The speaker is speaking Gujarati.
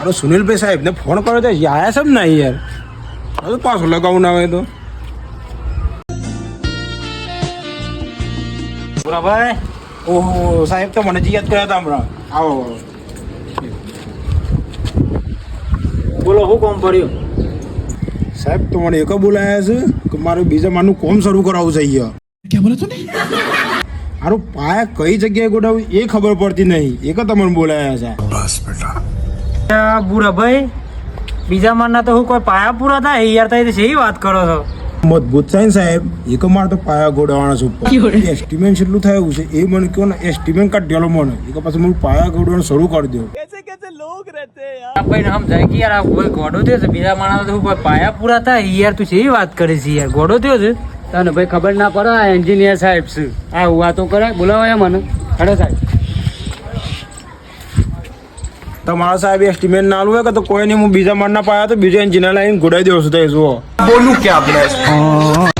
અરે સુનિલભાઈ સાહેબ ને ફોન કર્યો તો આયા છે ને યાર હવે પાછો લગાવું ના હોય તો ભાઈ ઓહો સાહેબ તો મને જ યાદ કર્યા હતા હમણાં આવો બોલો શું કામ પડ્યું? સાહેબ તો મને એક બોલાયા છે કે મારે બીજા માનું કોમ શરૂ કરાવવું છે અહીંયા क्या बोला तूने? મારું પાયા કઈ જગ્યાએ ગોડાવું એ ખબર પડતી નહીં એક તમને બોલાયા છે बस बेटा બુરા ભાઈ બીજા મારના તો હું કોઈ પાયા પૂરા થાય યાર તમે શી વાત કરો છો? મજબૂત છે ને સાહેબ એક મારે તો પાયા ગોડાવાના છે ઉપર એસ્ટિમેટ કેટલું થયું છે એ મને કહો ને એસ્ટિમેટ કાઢેલો મને એક પછી મને પાયા ગોડવાનું શરૂ કરી દો ભાઈ સમજાય કે યાર આ કોઈ ગોડો થયો છે બીજા માણસ તો હું કોઈ પાયા પૂરા થાય યાર તું શી વાત કરે છે યાર ગોડો થયો છે તને ભાઈ ખબર ના પડે આ એન્જિનિયર સાહેબ છે આ વાતો કરે બોલાવાય મને ખડે સાહેબ તમારા સાહેબ એસ્ટિમેટ ના આલું હોય કે તો કોઈ નહીં હું બીજા મારના પાયા તો બીજો એન્જિનિયર લાવીને ગોડાઈ દેવો છું તો જુઓ बोलूं क्या अपने